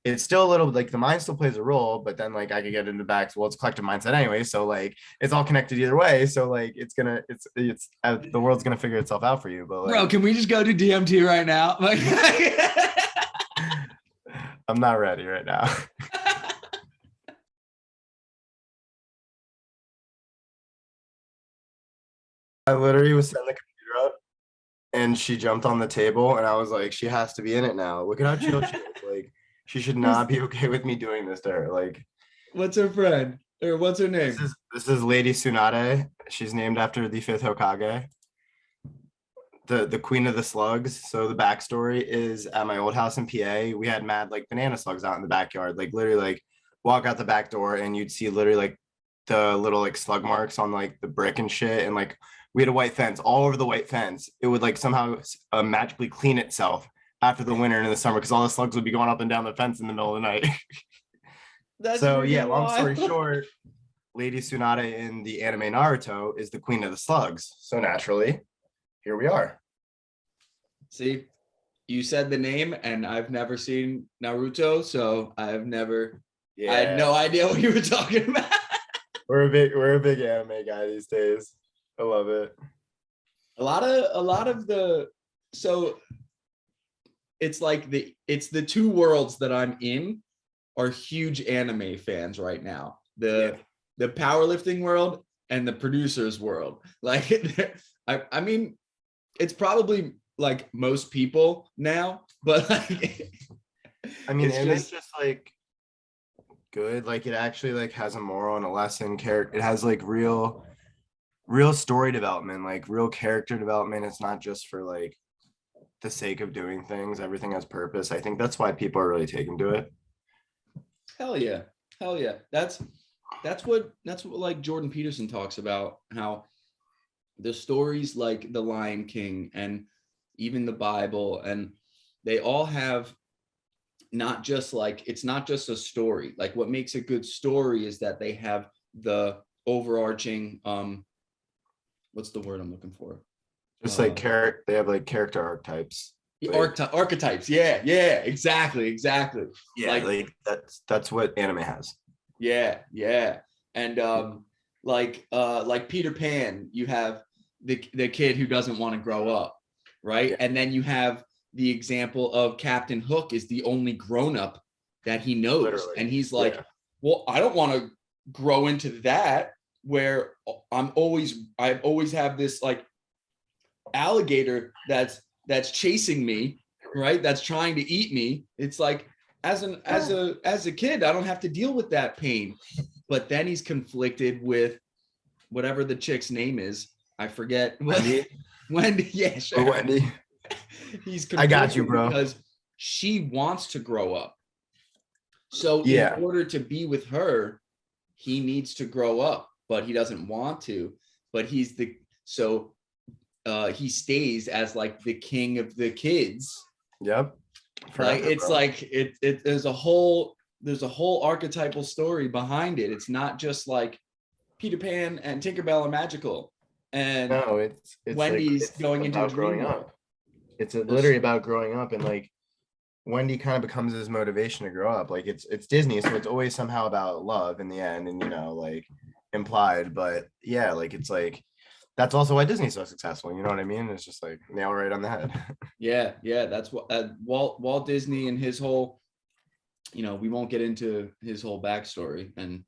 it's still a little like the mind still plays a role, but then like I could get into back. Well, it's collective mindset anyway, so like it's all connected either way. So like it's the world's gonna figure itself out for you. But Bro, like, can we just go to DMT right now? Like, I'm not ready right now. I literally was setting the computer up and she jumped on the table and I was like, she has to be in it now. Look at how chill she is. Like, she should not be okay with me doing this to her. Like, what's her friend or what's her this name? is this is Lady Tsunade. She's named after the fifth Hokage, the queen of the slugs. So the backstory is at my old house in PA, we had mad like banana slugs out in the backyard. Like literally like walk out the back door and you'd see literally like the little like slug marks on like the brick and shit. And like we had a white fence all over the white fence. It would like somehow magically clean itself after the winter and in the summer because all the slugs would be going up and down the fence in the middle of the night. That's So yeah, long story wild. short, Lady Tsunade in the anime Naruto is the queen of the slugs. So naturally, here we are. See, you said the name, and I've never seen Naruto, so I had no idea what you were talking about. We're a big anime guy these days. I love it. A lot of the so it's like it's the two worlds that I'm in are huge anime fans right now. The powerlifting world and the producers world. Like I mean, it's probably like most people now, but like I mean, it's just like good. Like it actually like has a moral and a lesson. Character. It has like real story development, like real character development. It's not just for like the sake of doing things. Everything has purpose. I think that's why people are really taken to it. hell yeah. Hell yeah. That's what like Jordan Peterson talks about, how the stories like The Lion King and even the Bible, and they all have not just like, it's not just a story. Like what makes a good story is that they have the overarching what's the word I'm looking for? Just like character, they have like character archetypes. Like, Archetypes. Yeah, exactly. Yeah, like that's what anime has. Yeah. And like Peter Pan, you have the kid who doesn't want to grow up, right? Yeah. And then you have the example of Captain Hook is the only grown-up that he knows. Literally. And he's like, well, I don't want to grow into that where I always have this like alligator that's chasing me, right? That's trying to eat me. It's like as a kid, I don't have to deal with that pain. But then he's conflicted with whatever the chick's name is. I forget. Wendy. Yeah, sure. Wendy. He's I got you, bro. Because she wants to grow up. So in order to be with her, he needs to grow up, but he doesn't want to. But he stays as like the king of the kids. Yep. Forever, like it's bro. Like it there's a whole archetypal story behind it. It's not just like Peter Pan and Tinkerbell are magical. And no, it's Wendy's like, going into growing up. It's literally about growing up, and like Wendy kind of becomes his motivation to grow up. Like it's Disney, so it's always somehow about love in the end, and like implied. But yeah, like it's like that's also why Disney's so successful. You know what I mean? It's just like nail right on the head. Yeah. That's what Walt Disney and his whole. We won't get into his whole backstory and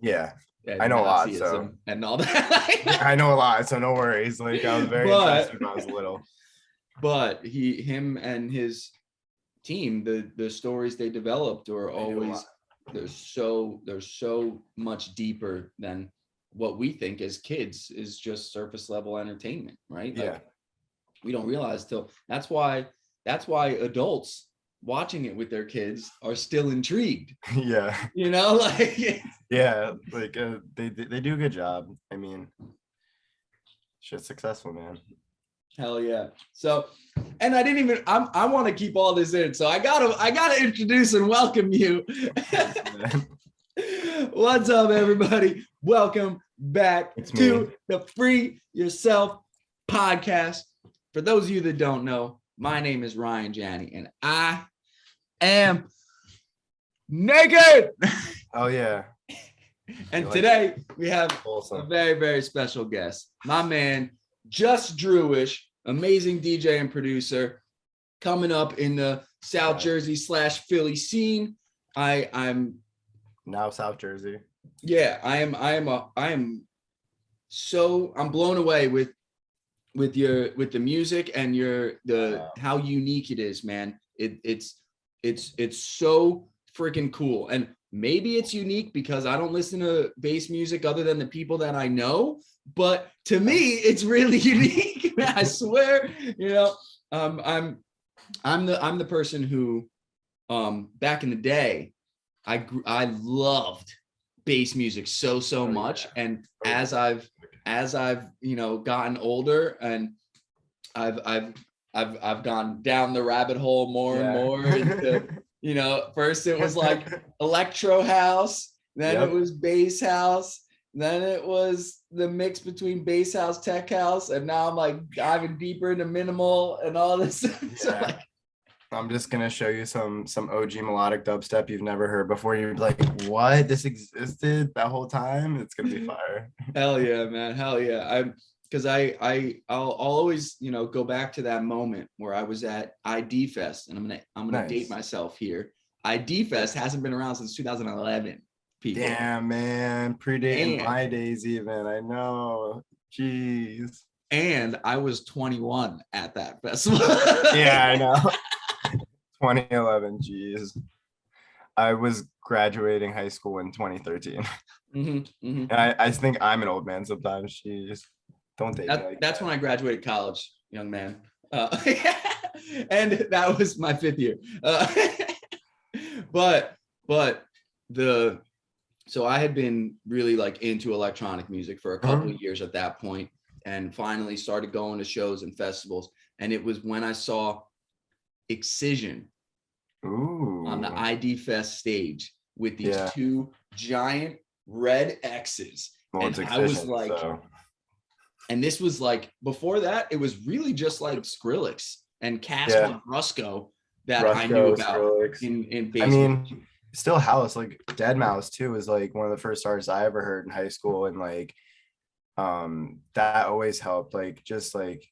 I know a lot, so and all that. I know a lot, so no worries. Like I was very interested when I was little. But him and his team, the stories they developed are always they're so much deeper than what we think as kids is just surface level entertainment, right? Like, we don't realize till that's why adults watching it with their kids are still intrigued. Yeah. Like like they do a good job. I mean, shit's successful, man. Hell yeah. So, and I want to keep all this in, so I gotta introduce and welcome you. What's up, everybody? Welcome back to the Free Yourself podcast. For those of you that don't know, my name is Ryan Janni, and I am Naked. Oh yeah. And today we have Awesome. a very, very special guest, my man, JUSTDREWISH, amazing DJ and producer, coming up in the South Jersey / Philly scene. I'm now South Jersey. Yeah, I'm blown away with the music and how unique it is, man. It's so freaking cool. And maybe it's unique because I don't listen to bass music other than the people that I know, but to me it's really unique. I swear, I'm the person who back in the day I loved bass music so much, and as I've gotten older and I've gone down the rabbit hole more and more into, first it was like electro house, then it was bass house, then it was the mix between bass house, tech house, and now I'm like diving deeper into minimal and all this. So like, I'm just gonna show you some OG melodic dubstep you've never heard before. You're like, what? This existed that whole time? It's gonna be fire. Hell yeah, man. Hell yeah. I'll always, go back to that moment where I was at ID Fest, and I'm gonna date myself here. ID Fest hasn't been around since 2011. People. Damn, man, predating my days even. I know. Jeez. And I was 21 at that festival. Yeah, I know. 2011. Jeez. I was graduating high school in 2013. And I think I'm an old man sometimes. Jeez. Don't date me like that's when I graduated college, young man. And that was my 5th year. So I had been really like into electronic music for a couple of years at that point, and finally started going to shows and festivals. And it was when I saw Excision on the ID Fest stage with these 2 giant red X's. And I was like, and this was like, before that, it was really just like Skrillex and Casper Brusco that I knew about in bass. I mean, still house, like Deadmau5 too is like one of the first artists I ever heard in high school, and like that always helped. Like just like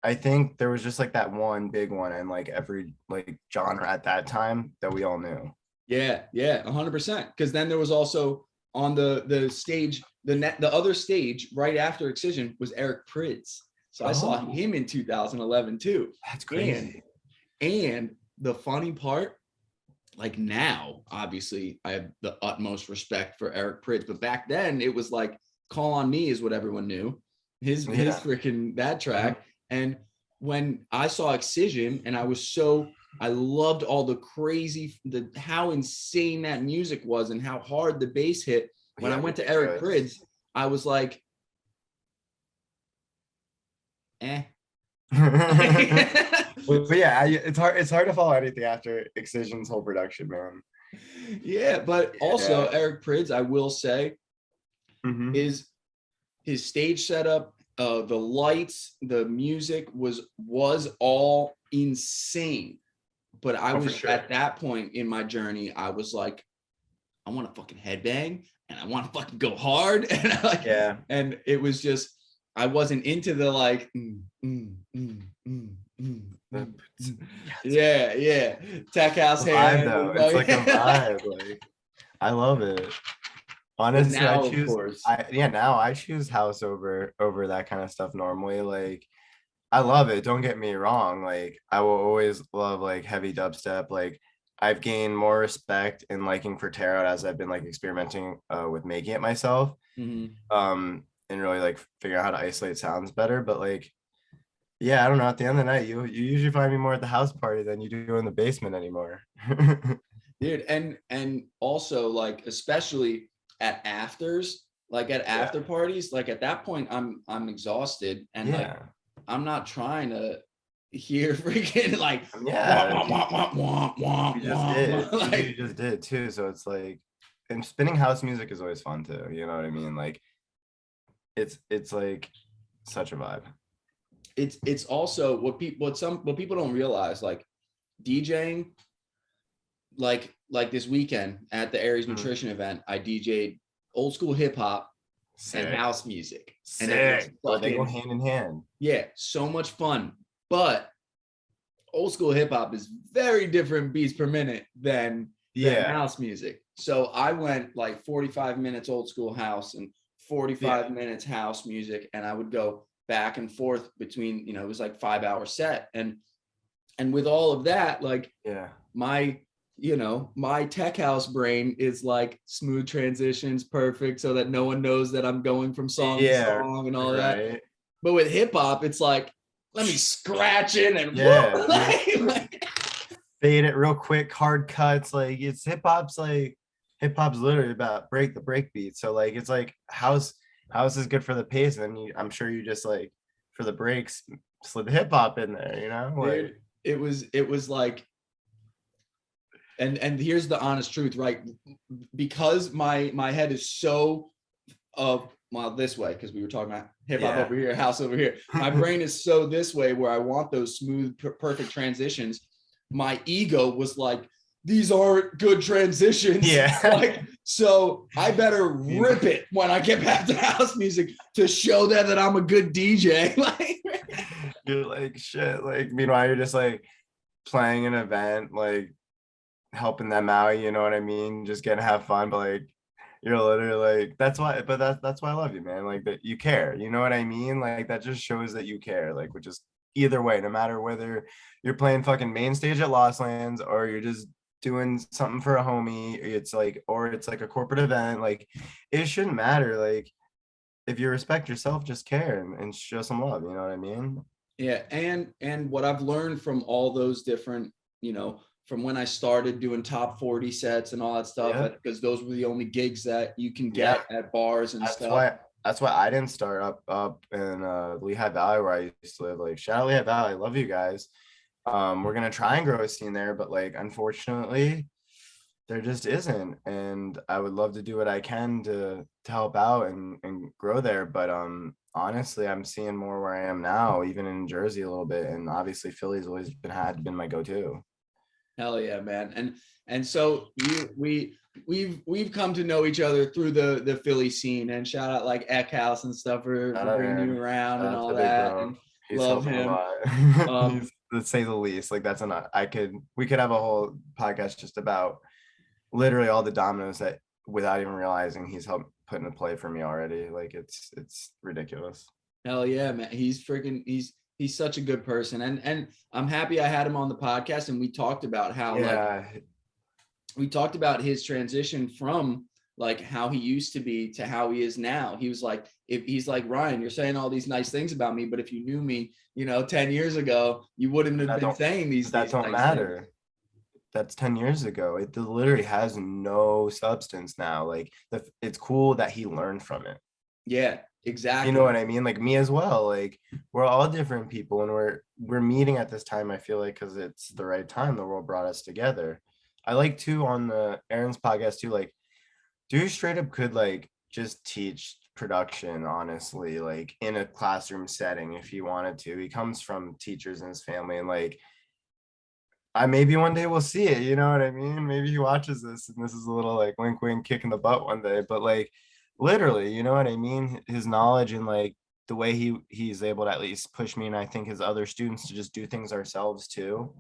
I think there was just like that one big one in like every like genre at that time that we all knew. Yeah, 100%. Because then there was also on the stage, the other stage right after Excision was Eric Prydz. So I saw him in 2011 too. That's crazy. And the funny part, like now, obviously, I have the utmost respect for Eric Prydz, but back then it was like "Call on Me" is what everyone knew. His freaking that track. And when I saw Excision, and I loved all the crazy, how insane that music was and how hard the bass hit. When I went to Eric Prydz, I was like, But yeah, it's hard to follow anything after Excision's whole production, man. Yeah, but also Eric Prydz, I will say, is his stage setup, the lights, the music was all insane. But I was at that point in my journey, I was like, I want to fucking headbang and I want to fucking go hard. And and it was just, I wasn't into the like, tech house vibe though. It's like a vibe. Like I love it. Honestly, now I choose house over that kind of stuff normally. Like I love it. Don't get me wrong. Like I will always love like heavy dubstep. Like I've gained more respect and liking for tarot as I've been like experimenting with making it myself. And really like figure out how to isolate sounds better. But like, yeah, I don't know. At the end of the night, you usually find me more at the house party than you do in the basement anymore. Dude, and also like especially at afters, like at after parties, like at that point I'm exhausted and like I'm not trying to hear freaking like you just did too. So it's like, and spinning house music is always fun too. You know what I mean? Like it's like such a vibe. It's also what people don't realize, like DJing, like this weekend at the Aries Nutrition event, I DJ'd old school hip hop and house music. And it was Well, they go hand in hand. Yeah, so much fun. But old school hip hop is very different beats per minute than house music. So I went like 45 minutes old school house and 45 minutes house music, and I would go back and forth between, it was like 5-hour set. And with all of that, like my tech house brain is like smooth transitions, perfect, so that no one knows that I'm going from song to song and all that. But with hip hop, it's like, let me scratch in and fade it real quick, hard cuts. Like it's hip hop's literally about the break beat. So like it's like house is good for the pace, and then I'm sure you just like for the breaks slid the hip hop in there, like it was like, and here's the honest truth, right? Because my head is so this way, because we were talking about hip hop over here, house over here. My brain is so this way, where I want those smooth, perfect transitions. My ego was like, these aren't good transitions. Like, so I better rip it when I get back to house music to show them that I'm a good DJ. Like, you're like, shit. Like, meanwhile, you're just like playing an event, like helping them out. You know what I mean? Just getting to have fun, but like, you're literally like, that's why I love you, man. Like that you care. You know what I mean? Like that just shows that you care. Like, which is either way, no matter whether you're playing fucking main stage at Lost Lands or you're just doing something for a homie, it's like, or it's like a corporate event, like it shouldn't matter. Like if you respect yourself, just care and show some love. You know what I mean? Yeah. And what I've learned from all those different, from when I started doing top 40 sets and all that stuff, because those were the only gigs that you can get at bars and stuff. That's why I didn't start up in Lehigh Valley, where I used to live. Like, shout out Lehigh Valley, I love you guys. We're gonna try and grow a scene there, but like unfortunately, there just isn't. And I would love to do what I can to help out and grow there. But honestly, I'm seeing more where I am now, even in Jersey a little bit, and obviously Philly's always been my go-to. Hell yeah, man. And so we've come to know each other through the Philly scene, and shout out like Eck House and stuff for bringing you around and all that. And love him. He's, to say the least. Like that's we could have a whole podcast just about literally all the dominoes that without even realizing he's helped put into play for me already. Like it's ridiculous. Hell yeah, man. He's such a good person. And I'm happy I had him on the podcast, and we talked about how we talked about his transition from like how he used to be to how he is now. He was like, he's like, Ryan, you're saying all these nice things about me, but if you knew me, 10 years ago, you wouldn't have been saying these. That don't matter. Things. That's 10 years ago. It literally has no substance now. Like it's cool that he learned from it. Yeah, exactly. You know what I mean? Like me as well. Like we're all different people, and we're meeting at this time. I feel like because it's the right time. The world brought us together. I like to on the Aaron's podcast too. Like, dude straight up could like just teach production, honestly, like in a classroom setting if he wanted to. He comes from teachers in his family, and like maybe one day we'll see it, you know what I mean? Maybe he watches this and this is a little like wink wink kick in the butt one day, but like literally, you know what I mean? His knowledge and like the way he's able to at least push me, and I think his other students, to just do things ourselves too.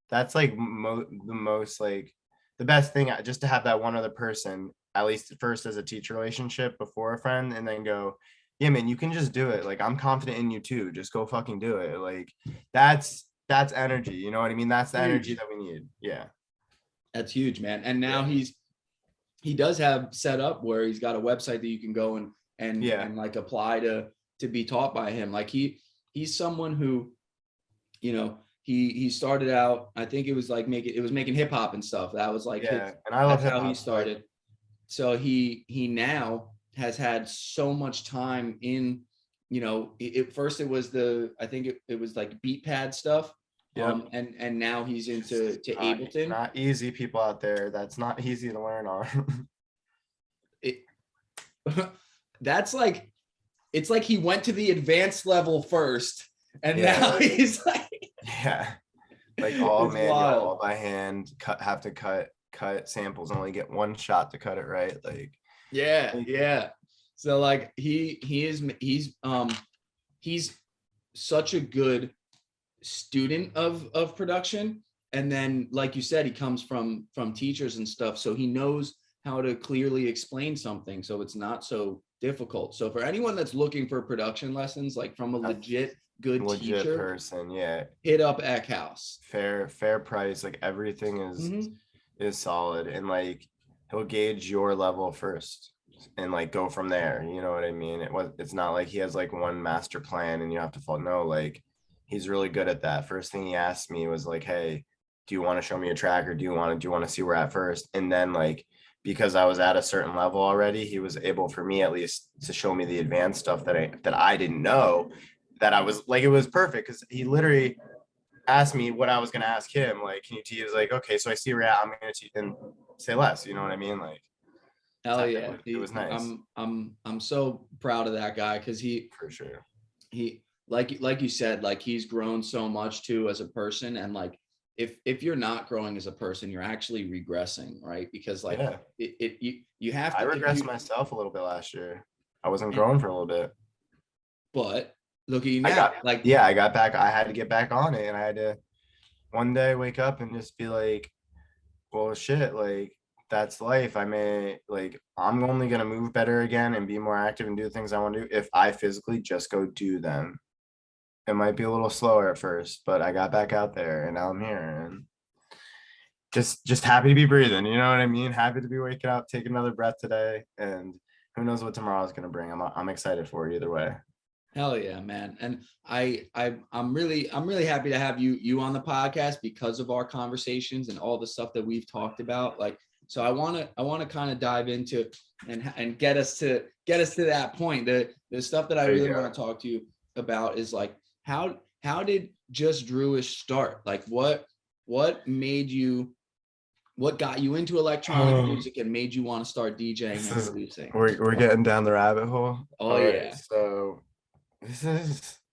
That's like the most like the best thing, just to have that one other person, at least first as a teacher relationship before a friend, and then go, yeah, man, you can just do it. Like, I'm confident in you too. Just go fucking do it. Like that's energy. You know what I mean? That's the energy that we need. Yeah. That's huge, man. And now he does have set up where he's got a website that you can go and like apply to be taught by him. Like he's someone who, he started out, I think it was like making hip hop and stuff. That was like, and I love how he started. So he now has had so much time in, first it was I think it was like beat pad stuff. And now he's into Ableton. Not easy, people out there. That's not easy to learn on. That's like, it's like he went to the advanced level first, and now he's like, like all manual, all by hand, have to cut cut samples and only get one shot to cut it right. Like, yeah. So like he's such a good student of production. And then, like you said, he comes from teachers and stuff, so he knows how to clearly explain something, so it's not so difficult. So for anyone that's looking for production lessons, like from a legit teacher person, yeah, hit up Eckhouse. Fair price. Like everything is solid, and like he'll gauge your level first and like go from there. You know what I mean? It's not like he has like one master plan and you have to follow. No, like he's really good at that. First thing he asked me was like, hey, do you want to show me a track, or do you want to see where we're at first? And then like, because I was at a certain level already, he was able, for me at least, to show me the advanced stuff that I didn't know, that I was like, it was perfect because he literally asked me what I was going to ask him. Like, can you teach? He was like, okay, so I see where you're at. I'm going to teach and say less. You know what I mean? Like, hell yeah, it was nice. I'm so proud of that guy, because for sure, he like you said, like he's grown so much too as a person. And like, if you're not growing as a person, you're actually regressing, right? Because like you have to. I regressed myself a little bit last year. I wasn't growing for a little bit. But look at you now. I got back. I had to get back on it, and I had to one day wake up and just be like, well, shit, like that's life. I may, like, I'm only gonna move better again and be more active and do the things I want to do if I physically just go do them. It might be a little slower at first, but I got back out there and now I'm here, and just happy to be breathing. You know what I mean? Happy to be waking up, taking another breath today, and who knows what tomorrow's gonna bring. I'm excited for it either way. Hell yeah, man. And I'm really happy to have you on the podcast because of our conversations and all the stuff that we've talked about. Like, so I want to kind of dive into and get us to that point. The stuff that I really want to talk to you about is like, how did Just Drewish start? Like what made you, what got you into electronic music and made you want to start DJing and producing? We're getting down the rabbit hole. Oh yeah. Right,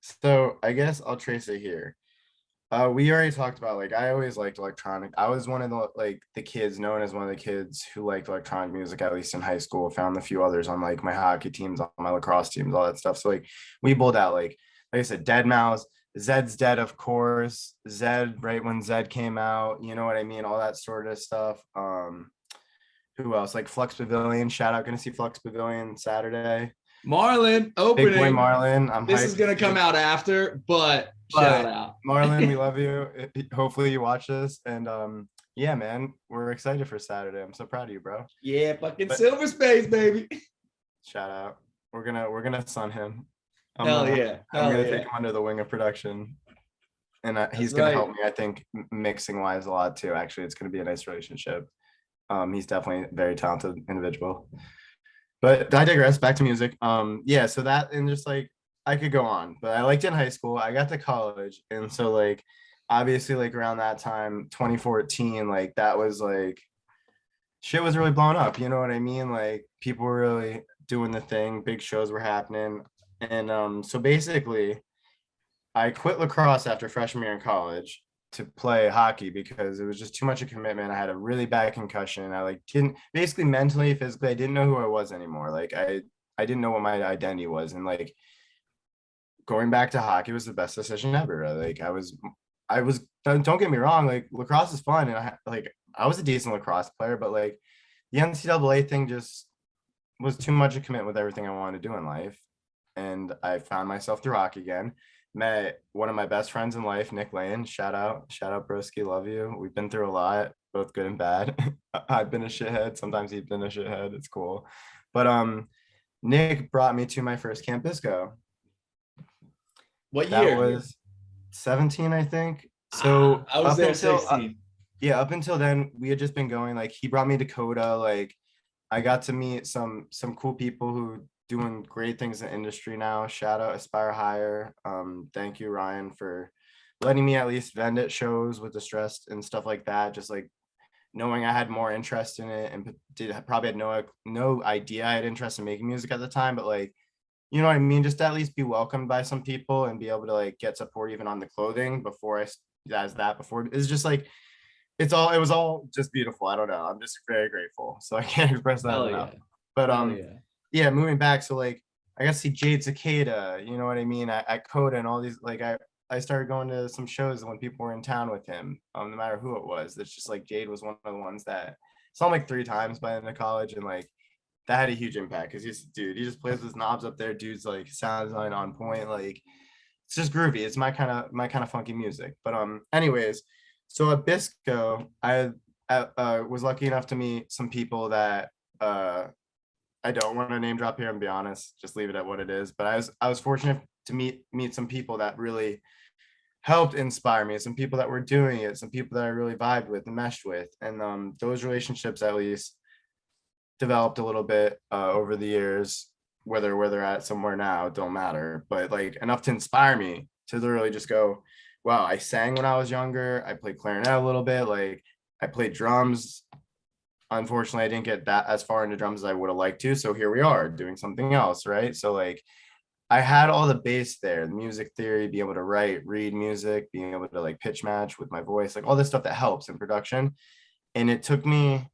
so I guess I'll trace it here. We already talked about, like, I always liked electronic. I was one of the kids known as one of the kids who liked electronic music, at least in high school. Found a few others on like my hockey teams, on my lacrosse teams, all that stuff. So like we bowled out, like I said, Dead Mouse, Zed's Dead, of course. Zed, right when Zed came out, you know what I mean? All that sort of stuff. Who else? Like Flux Pavilion. Shout out, gonna see Flux Pavilion Saturday. Marlon opening. Big boy Marlon. This is gonna come out after, but shout out. Marlon, we love you. Hopefully you watch this. And yeah, man, we're excited for Saturday. I'm so proud of you, bro. Yeah, fucking Silver Space, baby. Shout out. We're gonna sun him. I'm gonna take him under the wing of production. And he's gonna help me, I think, mixing wise a lot too. Actually, it's gonna be a nice relationship. He's definitely a very talented individual. But I digress. Back to music. Yeah, so that, and just like I could go on, but I liked it in high school. I got to college, and so like obviously like around that time, 2014, like that was like shit was really blowing up. You know what I mean? Like people were really doing the thing. Big shows were happening, and so basically, I quit lacrosse after freshman year in college to play hockey because it was just too much of a commitment. I had a really bad concussion. I like didn't, basically mentally, physically, I didn't know who I was anymore. Like I didn't know what my identity was. And like going back to hockey was the best decision ever. Like I was, don't get me wrong, like lacrosse is fun. And I was a decent lacrosse player, but like the NCAA thing just was too much of a commitment with everything I wanted to do in life. And I found myself through hockey again. Met one of my best friends in life, Nick Lane. Shout out broski, love you. We've been through a lot, both good and bad. I've been a shithead, sometimes he's been a shithead. It's cool. But Nick brought me to my first Camp Bisco. What year? That was 17, I think. So I was there 16. Yeah, up until then we had just been going. Like he brought me to Coda. Like I got to meet some cool people who doing great things in the industry now. Shout out Aspire Higher. Thank you, Ryan, for letting me at least vend at shows with Distressed and stuff like that. Just like knowing I had more interest in it, and probably had no idea I had interest in making music at the time, but like, you know what I mean? Just to at least be welcomed by some people and be able to like get support even on the clothing before it's just like, it was all just beautiful. I don't know. I'm just very grateful. So I can't express that Hell enough. yeah. But Hell yeah. yeah, moving back. So like I got to see Jade Cicada, you know what I mean? I Coda and all these like I started going to some shows when people were in town with him, no matter who it was. It's just like Jade was one of the ones that saw him like 3 times by the end of college, and like that had a huge impact because he's dude, he just plays with knobs up there. Dude's like sound design on point, like it's just groovy. It's my kind of funky music. But anyways, so at Bisco, I was lucky enough to meet some people that I don't want to name drop here and be honest, just leave it at what it is. But I was fortunate to meet some people that really helped inspire me, some people that were doing it, some people that I really vibed with and meshed with. And those relationships at least developed a little bit over the years, where they're at somewhere now, don't matter, but like enough to inspire me to literally just go, wow, I sang when I was younger. I played clarinet a little bit. Like I played drums. Unfortunately, I didn't get that as far into drums as I would have liked to. So here we are doing something else, right? So like I had all the base there, the music theory, being able to write, read music, being able to like pitch match with my voice, like all this stuff that helps in production. And it took me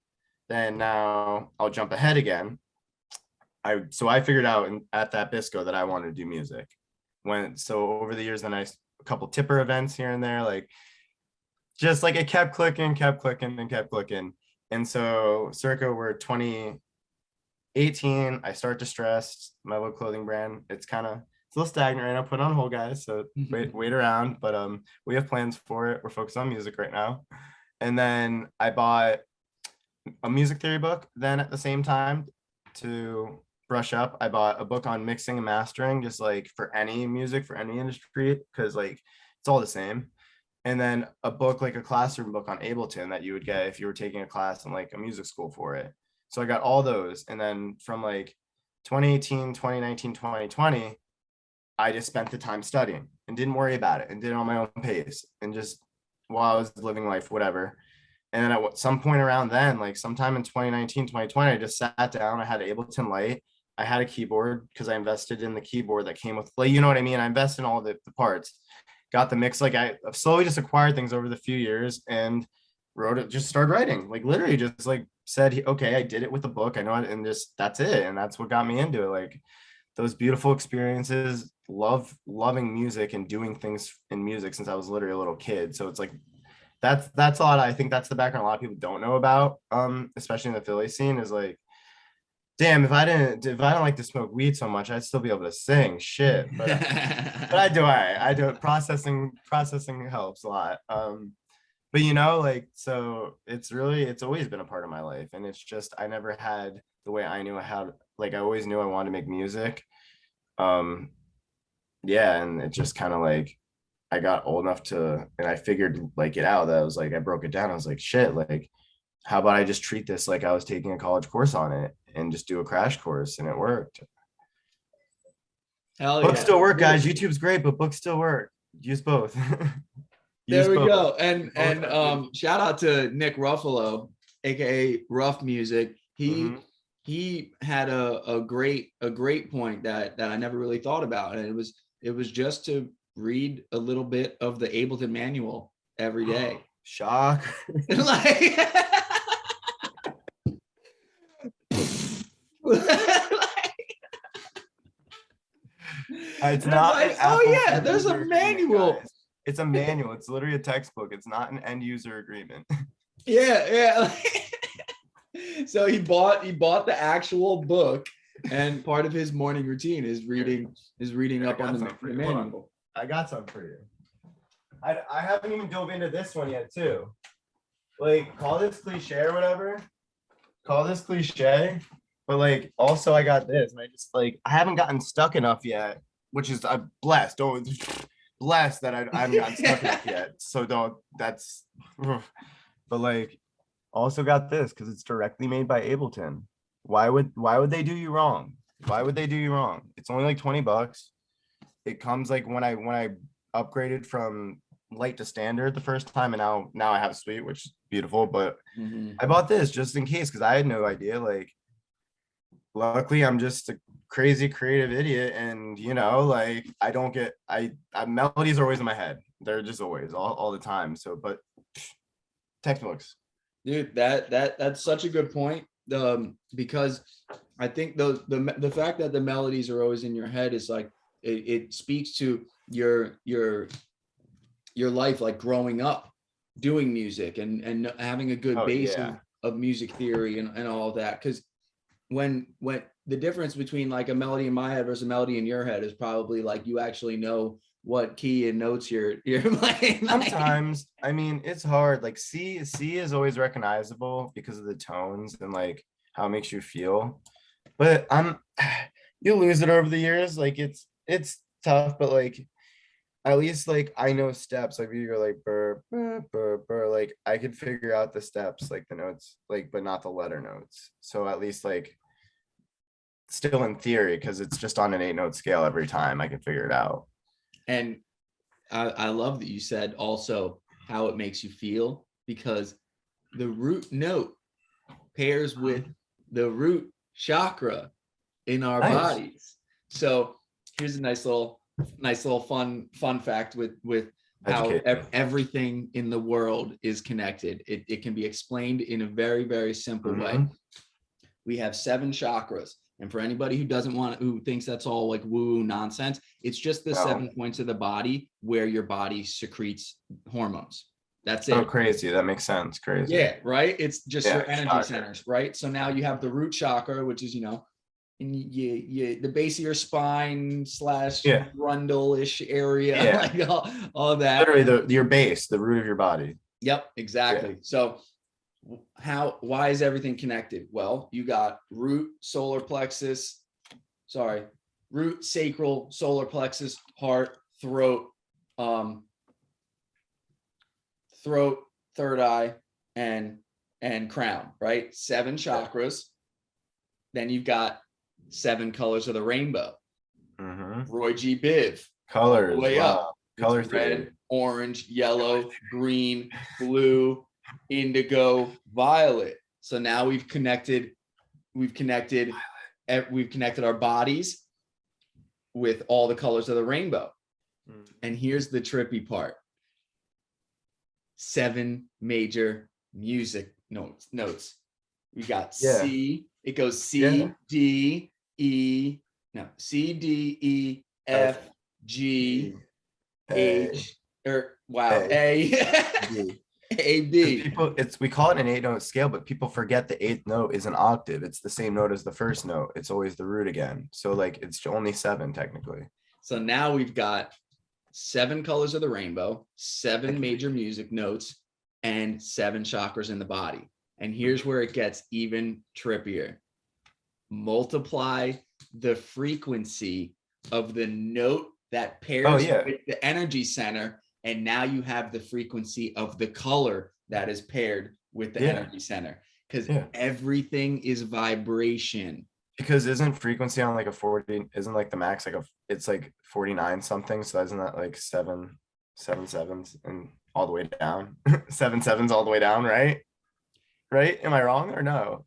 then now I'll jump ahead again. I figured out at that Bisco that I wanted to do music. So over the years, then a couple tipper events here and there, like just like it kept clicking, and kept clicking. And so circa we're 2018, I start Distressed, my little clothing brand. It's a little stagnant right now, put on hold, guys. So wait around, but we have plans for it. We're focused on music right now. And then I bought a music theory book. Then at the same time, to brush up, I bought a book on mixing and mastering, just like for any music, for any industry, because like it's all the same. And then a book, like a classroom book on Ableton that you would get if you were taking a class in like a music school for it. So I got all those. And then from like 2018, 2019, 2020, I just spent the time studying and didn't worry about it and did it on my own pace and just while I was living life, whatever. And then at some point around then, like sometime in 2019, 2020, I just sat down. I had Ableton Light. I had a keyboard because I invested in the keyboard that came with, like, you know what I mean? I invested in all the parts, got the mix. Like I slowly just acquired things over the few years and wrote it, just started writing, like literally just like said, okay, I did it with a book. I know it. And just, that's it. And that's what got me into it. Like those beautiful experiences, loving music and doing things in music since I was literally a little kid. So it's like, that's a lot. I think that's the background a lot of people don't know about, especially in the Philly scene, is like, damn, if I don't like to smoke weed so much, I'd still be able to sing shit. But I do it. Processing helps a lot. But you know, like, so it's always been a part of my life. And it's just, I never had the way I knew I had, like, I always knew I wanted to make music. Yeah. And it just kind of like, I got old enough to, and I figured like it out, that I was like, I broke it down. I was like, shit, like, how about I just treat this like I was taking a college course on it and just do a crash course, and it worked. Hell Books yeah. still work, guys. YouTube's great, but books still work. Use both. There we go. And shout out to Nick Ruffalo, aka Rough Music. He had a great point that I never really thought about, and it was just to read a little bit of the Ableton manual every day. Shock. Like, it's not like, oh yeah, there's a manual. Guys. It's a manual. It's literally a textbook. It's not an end user agreement. Yeah. So he bought the actual book, and part of his morning routine is reading up on the manual. I got some for you. I haven't even dove into this one yet, too. Like, call this cliche or whatever. Call this cliche. But like, also I got this, and I just like, I haven't gotten stuck enough yet, which is, I'm blessed. Don't blessed that I haven't gotten stuck enough yet. So that's, but like, also got this because it's directly made by Ableton. Why would they do you wrong? Why would they do you wrong? It's only like $20. It comes like when I upgraded from light to standard the first time, and now I have a suite, which is beautiful. But I bought this just in case because I had no idea. Like, luckily I'm just a crazy creative idiot, and you know, like I don't get I melodies are always in my head. They're just always all the time. So, but Textbooks. Dude, that's such a good point. Because I think the fact that the melodies are always in your head is like it speaks to your life, like growing up doing music and having a good base of music theory and all of that. Because when the difference between like a melody in my head versus a melody in your head is probably like you actually know what key and notes you're playing. Sometimes, I mean, it's hard. Like C is always recognizable because of the tones and like how it makes you feel. But you lose it over the years. Like it's tough, but like at least like I know steps. Like you go like burr, burr, burr, burr. Like I could figure out the steps, like the notes, like but not the letter notes. So at least like still in theory, because it's just on an 8-note scale every time I can figure it out. And I love that you said also how it makes you feel, because the root note pairs with the root chakra in our bodies. So here's a nice little fun fact with how everything in the world is connected. It can be explained in a very, very simple way. We have 7 chakras. And for anybody who thinks that's all like woo nonsense, it's just the 7 points of the body where your body secretes hormones. That's it. Oh, crazy. That makes sense. Crazy. Yeah, right. It's just your energy centers, right? So now you have the root chakra, which is, in the base of your spine / grundle-ish area, like all that. Literally your base, the root of your body. Yep, exactly. Yeah. So why is everything connected? Well, you got root, sacral, solar plexus, heart, throat, third eye, and crown, right? 7 chakras. Then you've got 7 colors of the rainbow. Roy G. Biv. Colors. Way up. Color red, orange, yellow, green, blue, indigo, violet. So now we've connected our bodies with all the colors of the rainbow. And here's the trippy part. 7 major music notes. We got C. It goes C, D, E. No, C, D, E, F, G, H, A. A, B. We call it an 8-note scale, but people forget the 8th note is an octave. It's the same note as the first note. It's always the root again. So like it's only 7 technically. So now we've got 7 colors of the rainbow, 7 major music notes, and 7 chakras in the body. And here's where it gets even trippier. Multiply the frequency of the note that pairs with the energy center, and now you have the frequency of the color that is paired with the energy center, because everything is vibration. Because isn't frequency on like a 40, isn't like the max like it's like 49 something, so isn't that like 7 sevens and all the way down? 7 sevens all the way down, right? Am I wrong or no?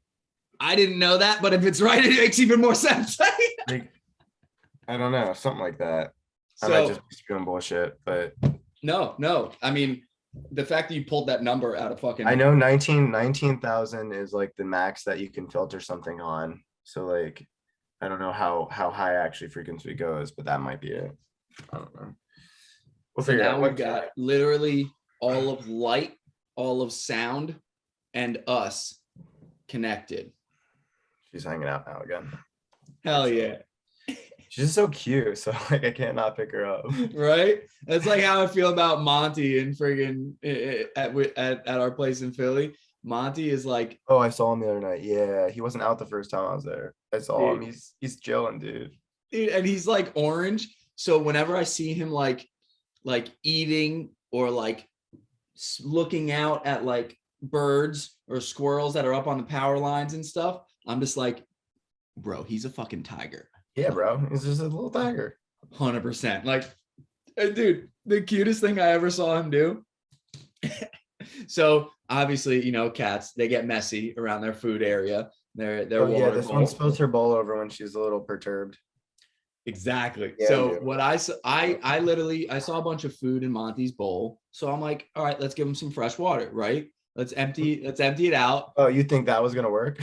I didn't know that, but if it's right, it makes even more sense. Like, I don't know, something like that. I might just be spewing bullshit, but no. I mean, the fact that you pulled that number out of fucking. I know 19,000 is like the max that you can filter something on. So like, I don't know how high actually frequency goes, but that might be it. I don't know. We'll figure out. We've got literally all of light, all of sound, and us connected. She's hanging out now again. Hell yeah. She's just so cute. So like I can't not pick her up. Right? That's like how I feel about Monty and friggin' at our place in Philly. Monty is like, oh, I saw him the other night. Yeah, he wasn't out the first time I was there. I saw him. He's chilling, dude. And he's like orange. So whenever I see him like eating or like looking out at like birds or squirrels that are up on the power lines and stuff, I'm just like, bro, he's a fucking tiger. Yeah, bro, he's just a little tiger. 100%. Like, dude, the cutest thing I ever saw him do. So obviously, cats, they get messy around their food area. This one spills her bowl over when she's a little perturbed. Exactly. Yeah, so what I saw a bunch of food in Monty's bowl. So I'm like, all right, let's give him some fresh water, right? let's empty it out. Oh, you think that was gonna work?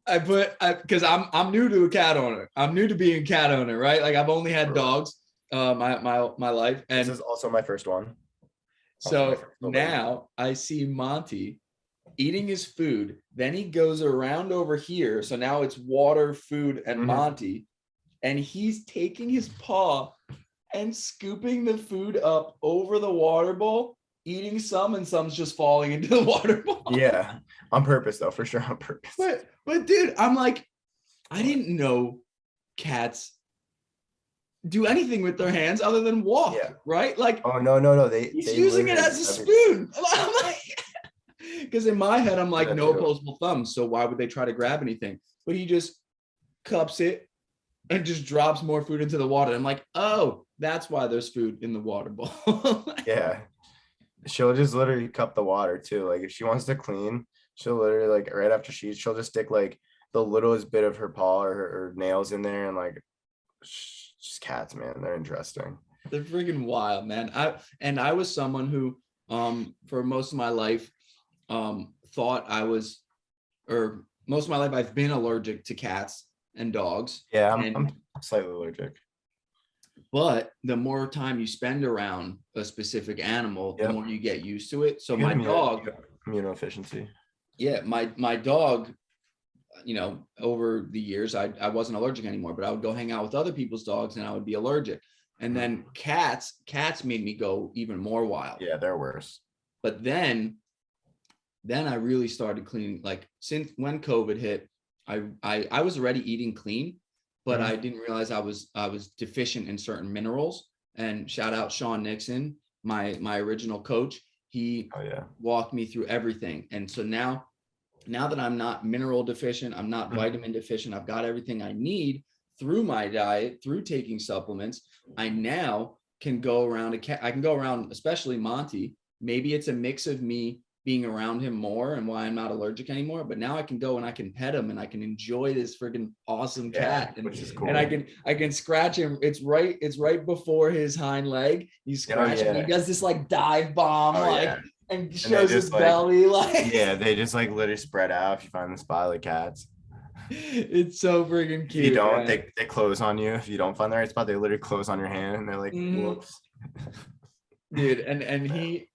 Because I'm new to a cat owner. I'm new to being a cat owner, right? Like I've only had dogs my life. And this is also my first one. So now I see Monty eating his food. Then he goes around over here. So now it's water, food, and Monty. And he's taking his paw and scooping the food up over the water bowl, eating some, and some's just falling into the water bowl. Yeah, on purpose though, for sure on purpose. But dude, I'm like, I didn't know cats do anything with their hands other than walk, right? Like, oh no, he's using it as a spoon. I'm like, because in my head, I'm like, no opposable thumbs. So why would they try to grab anything? But he just cups it and just drops more food into the water. I'm like, oh, that's why there's food in the water bowl. Yeah. She'll just literally cup the water too. Like if she wants to clean, she'll literally like right after she'll just stick like the littlest bit of her paw or her nails in there, and like just cats, man, they're interesting. They're freaking wild, man. I was someone who for most of my life thought I was, or most of my life I've been allergic to cats and dogs. Yeah, I'm slightly allergic. But the more time you spend around a specific animal, the more you get used to it. So my dog, immunodeficiency. Yeah, my dog, you know, over the years, I wasn't allergic anymore, but I would go hang out with other people's dogs and I would be allergic. And then cats made me go even more wild. Yeah, they're worse. But then I really started cleaning. Like since when COVID hit, I was already eating clean, but I didn't realize I was deficient in certain minerals. And shout out Sean Nixon, my original coach. He walked me through everything. And so now that I'm not mineral deficient, I'm not vitamin deficient, I've got everything I need through my diet, through taking supplements. I now can go around I can go around, especially Monty. Maybe it's a mix of me being around him more and why I'm not allergic anymore. But now I can go and I can pet him and I can enjoy this freaking awesome cat. And, which is cool. And I can scratch him. It's right before his hind leg. You scratch him. He does this like dive bomb, and shows his belly. Like they just like literally spread out if you find the spot like cats. It's so freaking cute. If you don't, they close on you. If you don't find the right spot, they literally close on your hand and they're like, whoops. Dude, and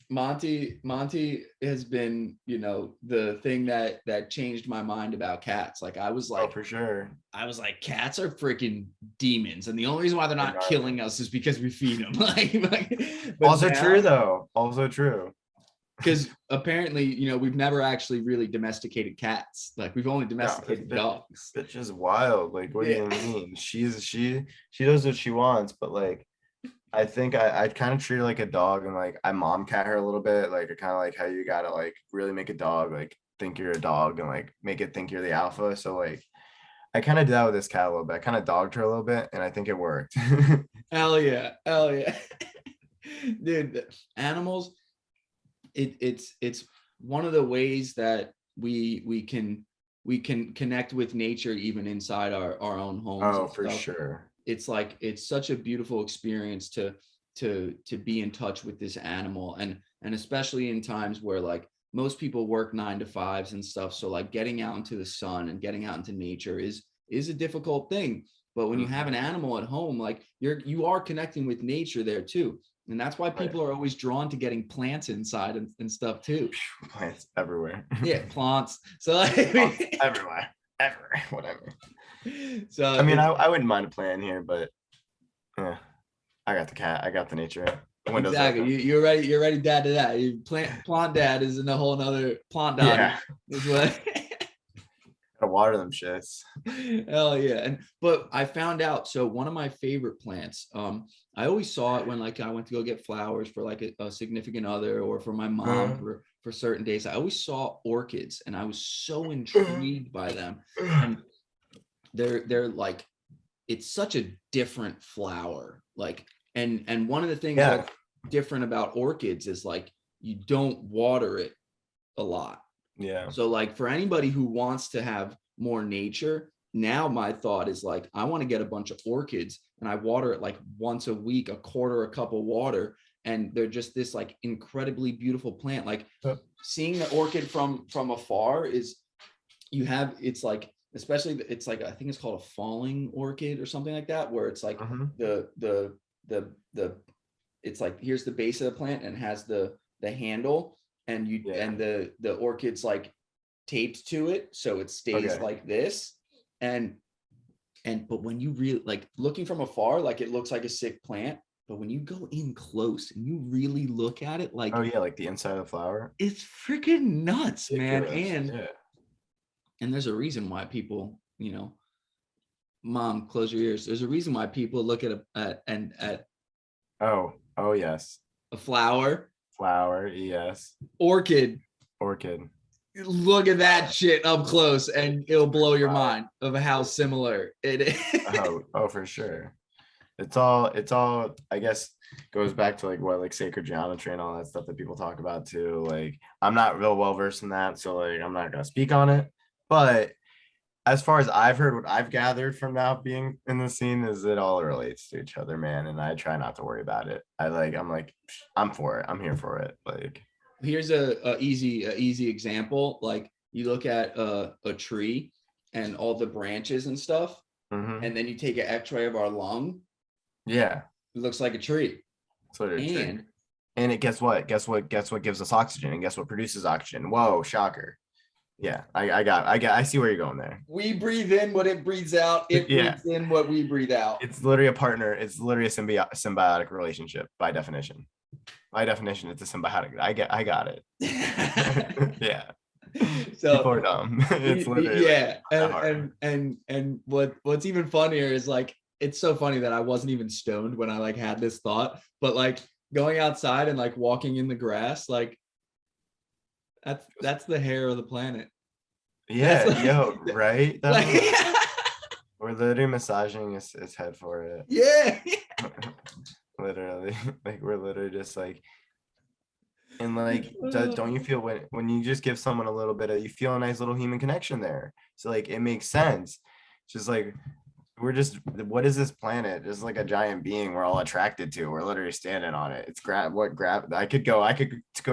Monty has been, you know, the thing that changed my mind about cats. Like I was like, for sure. I was like, cats are freaking demons, and the only reason why they're not killing us is because we feed them. Also true though. Also true. Because apparently, you know, we've never actually really domesticated cats. Like we've only domesticated dogs. It's just wild. Like, what do you mean? She does what she wants, but like, I think I kind of treat her like a dog, and like I mom cat her a little bit. Like, kind of like how you gotta like really make a dog like think you're a dog and like make it think you're the alpha. So like, I kind of did that with this cat a little bit. I kind of dogged her a little bit, and I think it worked. Hell yeah, dude. Animals. It's one of the ways that we can connect with nature even inside our own homes. Oh, for sure. It's like it's such a beautiful experience to be in touch with this animal, and especially in times where like most people work 9 to 5s and stuff. So like getting out into the sun and getting out into nature is a difficult thing. But when you have an animal at home, like you are connecting with nature there too. And that's why people are always drawn to getting plants inside and stuff too. Plants everywhere. Yeah, plants. So like, everywhere, whatever. So I mean, I wouldn't mind a plant here, but I got the cat. I got the nature. Exactly. You're ready, dad, to that. Plant dad is in a whole nother plant dad. Yeah. Gotta water them shits. Hell yeah. But I found out, so one of my favorite plants, I always saw it when like I went to go get flowers for like a significant other or for my mom for certain days. I always saw orchids and I was so intrigued by them. And they're like, it's such a different flower. Like, and one of the things that's different about orchids is like you don't water it a lot. Yeah. So like for anybody who wants to have more nature, now my thought is like, I want to get a bunch of orchids and I water it like once a week, a cup of water. and they're just this like incredibly beautiful plant. Like seeing the orchid from afar is, you have, it's like, especially it's like, I think it's called a falling orchid or something like that, where it's like the it's like, here's the base of the plant and has the handle, and you and the orchid's like taped to it, so it stays like this. But when you really like looking from afar, like it looks like a sick plant, but when you go in close and you really look at it, like, oh yeah, like the inside of the flower, it's freaking nuts, man. Ridiculous. And there's a reason why people, you know, mom, close your ears. There's a reason why people look at oh yes, a flower, yes, orchid, look at that shit up close, and it'll blow your mind of how similar it is. oh for sure. It's all I guess goes back to like what, like sacred geometry and all that stuff that people talk about too. Like I'm not real well versed in that, so like I'm not gonna speak on it. But as far as I've heard, what I've gathered from now being in the scene is it all relates to each other, man. And I try not to worry about it. I'm for it. I'm here for it. Like, here's a easy example. Like you look at a tree and all the branches and stuff, and then you take an X-ray of our lung. Yeah, it looks like a tree. And it guess what gives us oxygen, and guess what produces oxygen? Whoa, shocker. Yeah, I see where you're going there. We breathe in what it breathes out. It breathes in what we breathe out. It's literally a partner. It's literally a symbiotic relationship by definition. By definition, it's a symbiotic. I got it. Yeah. So people are dumb. It's literally and what's even funnier is like, it's so funny that I wasn't even stoned when I like had this thought, but like going outside and like walking in the grass, like that's the hair of the planet. Yeah, like, right? Like, we're literally massaging his head for it. Yeah. Literally, like we're literally just like, and like, don't you feel when you just give someone a little bit of, you feel a nice little human connection there? So like it makes sense. Just like we're just, what is this planet? Just like a giant being we're all attracted to. We're literally standing on it. It's I could go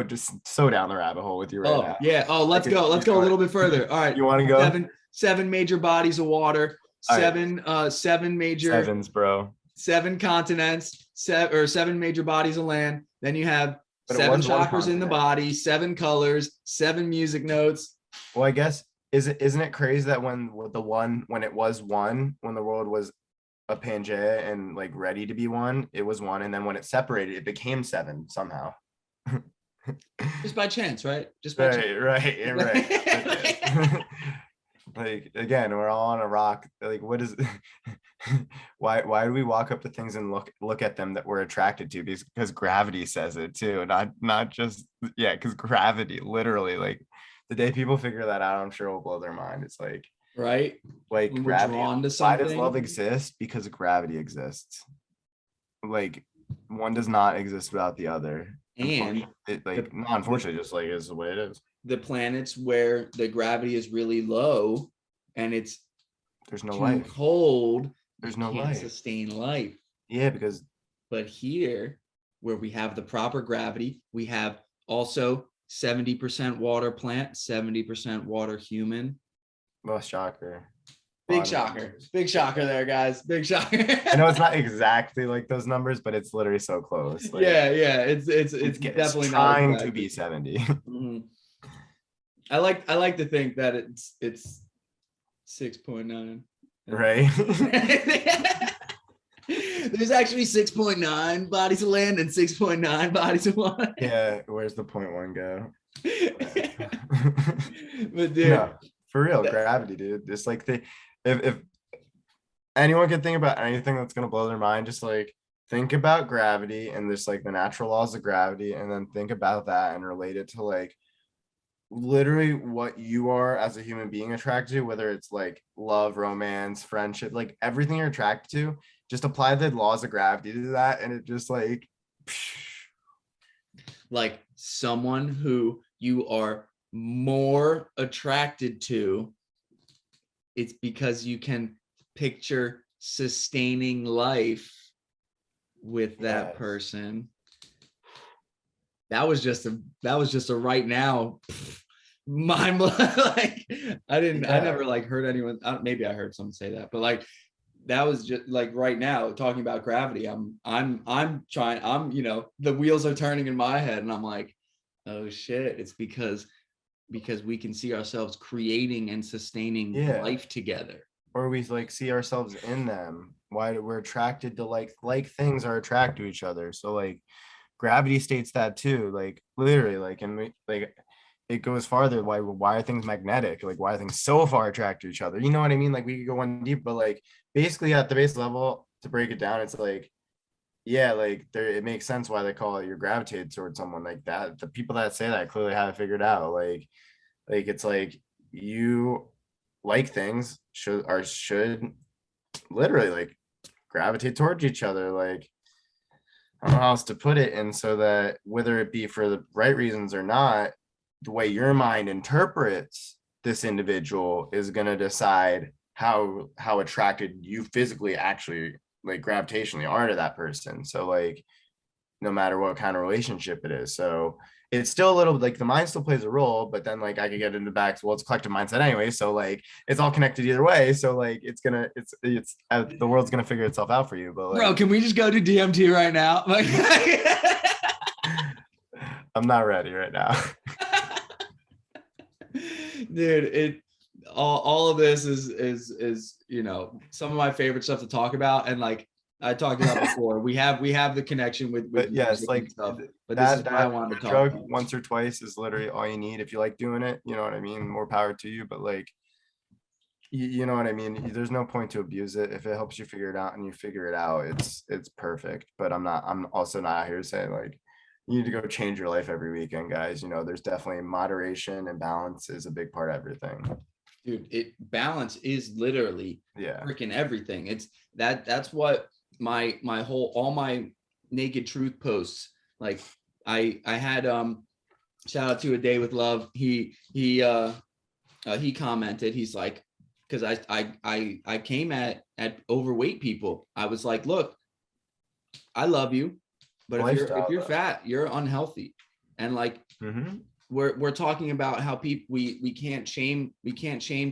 just so down the rabbit hole with you right now. Yeah. Oh, let's go a little bit further. All right. You want to go? Seven major bodies of water, seven major sevens, bro. 7 continents, seven major bodies of land. Then you have 7 chakras in the body, 7 colors, 7 music notes. Well, I guess isn't it crazy that when the world was a Pangea and like ready to be one, it was one, and then when it separated, it became 7 somehow. Just by chance, right? Just by chance. Right. Like again, we're all on a rock. Like, what is why do we walk up to things and look at them that we're attracted to? Because gravity says it too, not just because gravity, literally, like the day people figure that out, I'm sure will blow their mind. It's like, right, like when gravity. We're drawn to something. Why does love exist? Because gravity exists. Like one does not exist without the other. And unfortunately, just like is the way it is. The planets where the gravity is really low and there's no life, cold, there's no can't life, sustain life. Yeah, but here where we have the proper gravity, we have also 70% water plant, 70% water human. Well, shocker. Big shocker there, guys. Big shocker. I know it's not exactly like those numbers, but it's literally so close. Like, it's definitely trying not to be 70. Mm-hmm. I like to think that it's 6.9. Right. There's actually 6.9 bodies of land and 6.9 bodies of water. Yeah, where's the 0.1 go? But dude, no, for real, gravity, dude. Just like if anyone can think about anything that's gonna blow their mind, just like think about gravity and just like the natural laws of gravity, and then think about that and relate it to like literally what you are as a human being attracted to, whether it's like love, romance, friendship, like everything you're attracted to, just apply the laws of gravity to that, and it just like someone who you are more attracted to, it's because you can picture sustaining life with that person. That was just a right now mind blowing. Like I never like heard anyone, maybe I heard someone say that, but like that was just like right now talking about gravity. I'm trying, the wheels are turning in my head and I'm like, oh shit, it's because we can see ourselves creating and sustaining life together. Or we like see ourselves in them. Why we're attracted to like things are attracted to each other. So like gravity states that too, like literally, like, and we like it goes farther. Why are things magnetic? Like why are things so far attracted to each other? You know what I mean? Like we could go one deep, but like basically at the base level, to break it down, it's like, yeah, like there it makes sense why they call it you're gravitated towards someone like that. The people that say that clearly have it figured out. Like it's like you like things should literally like gravitate towards each other. Like I don't know how else to put it. And so that whether it be for the right reasons or not, the way your mind interprets this individual is going to decide how attracted you physically actually like gravitationally are to that person. So like no matter what kind of relationship it is. So it's still a little like the mind still plays a role, but then like I could get into back to, well, it's collective mindset anyway. So like it's all connected either way. So like it's the world's gonna figure itself out for you. But like, bro, can we just go to DMT right now? Like I'm not ready right now. Dude, all of this is some of my favorite stuff to talk about, and like I talked about before, we have the connection with but yes, like stuff. But this is what I wanted to talk drug about. once or twice is literally all you need if you like doing it. You know what I mean? More power to you. But like, you know what I mean? There's no point to abuse it. If it helps you figure it out and you figure it out, it's perfect. But I'm also not here saying like you need to go change your life every weekend, guys. You know, there's definitely moderation and balance is a big part of everything. Dude, balance is literally freaking everything. It's that's what my all my naked truth posts, like I had shout out to A Day with Love. He commented, he's like, because I came at overweight people. I was like, look, I love you, but if you're fat, you're unhealthy. And like we're talking about how people we can't shame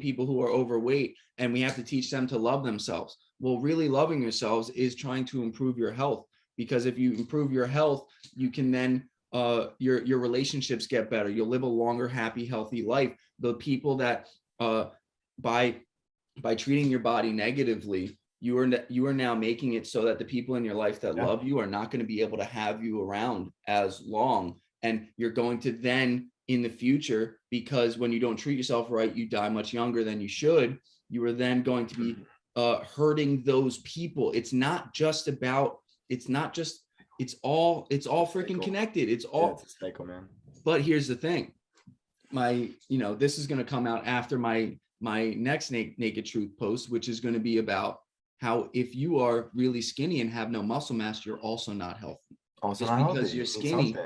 people who are overweight, and we have to teach them to love themselves. Well, really loving yourselves is trying to improve your health, because if you improve your health, you can then your relationships get better. You'll live a longer, happy, healthy life. The people that by treating your body negatively, you are now making it so that the people in your life that love you are not going to be able to have you around as long. And you're going to then in the future, because when you don't treat yourself right, you die much younger than you should. You are then going to be hurting those people. It's all freaking connected. It's all it's a cycle, man. But here's the thing. This is going to come out after my next Naked Truth post, which is going to be about how if you are really skinny and have no muscle mass, you're also not healthy. Also just because you're skinny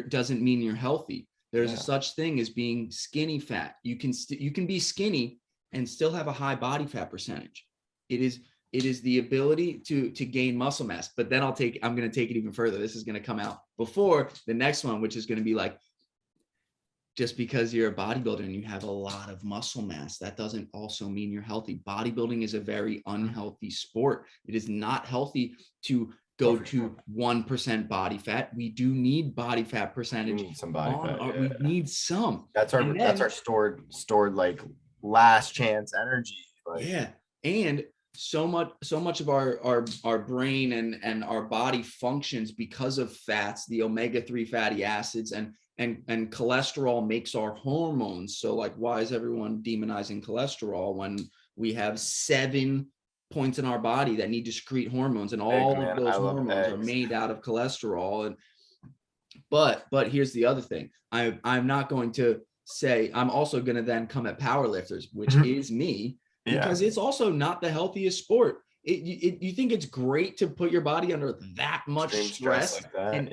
doesn't mean you're healthy. There's a such thing as being skinny fat. You can be skinny and still have a high body fat percentage. It is the ability to gain muscle mass. But then I'm going to take it even further. This is going to come out before the next one, which is going to be like, just because you're a bodybuilder and you have a lot of muscle mass, that doesn't also mean you're healthy. Bodybuilding is a very unhealthy sport. It is not healthy to go to 1% body fat. We do need body fat percentage. We need some body fat. We need some. That's our stored like last chance energy. Like, and so much of our brain and our body functions because of fats, the omega-3 fatty acids, and cholesterol makes our hormones. So like, why is everyone demonizing cholesterol when we have 7 points in our body that need to secrete hormones, and all of those hormones are made out of cholesterol? But here's the other thing. I'm not going to say, I'm also going to then come at powerlifters, which is me, because it's also not the healthiest sport. You think it's great to put your body under that much stress like that, and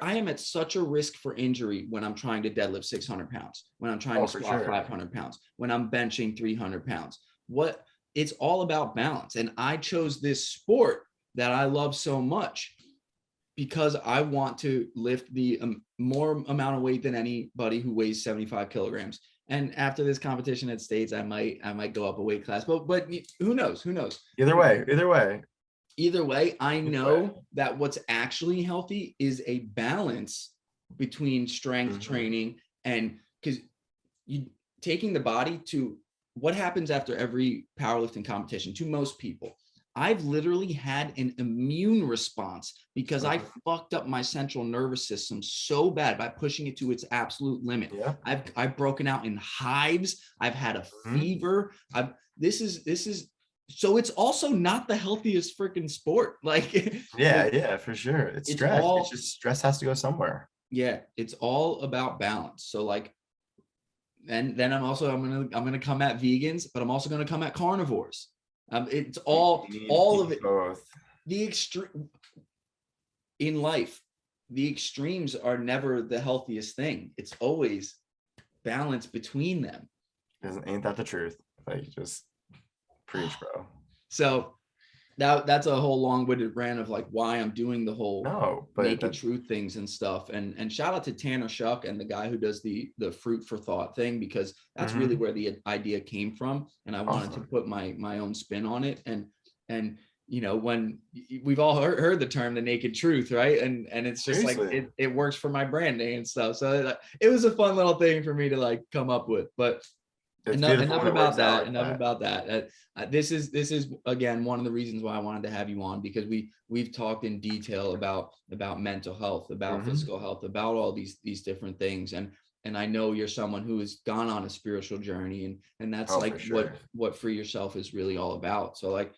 I am at such a risk for injury when I'm trying to deadlift 600 pounds, when I'm trying to squat 500 pounds, when I'm benching 300 pounds. It's all about balance. And I chose this sport that I love so much because I want to lift the more amount of weight than anybody who weighs 75 kilograms. And after this competition at States, I might go up a weight class, but who knows? Either way, I know that what's actually healthy is a balance between strength training and, because you taking the body to what happens after every powerlifting competition to most people. I've literally had an immune response because I fucked up my central nervous system so bad by pushing it to its absolute limit. Yeah. I've broken out in hives. I've had a fever. This is so it's also not the healthiest freaking sport. Like, yeah, for sure. It's stress. It's just stress has to go somewhere. Yeah, it's all about balance. So like, and then I'm gonna come at vegans, but I'm also gonna come at carnivores. It's all of it. Both. The extreme in life, the extremes are never the healthiest thing. It's always balance between them. Ain't that the truth? Like, just preach, bro. So that's a whole long-winded rant of like why I'm doing the whole naked truth things and stuff. And shout out to Tanner Shuck and the guy who does the fruit for thought thing, because that's really where the idea came from. And I wanted to put my own spin on it. And you know, when we've all heard the term the naked truth, right? And it's just like it works for my branding and stuff. So it was a fun little thing for me to like come up with. But enough about that. This is again one of the reasons why I wanted to have you on, because we've talked in detail about mental health, about physical health, about all these different things, and I know you're someone who has gone on a spiritual journey, and that's what Free Yourself is really all about. So like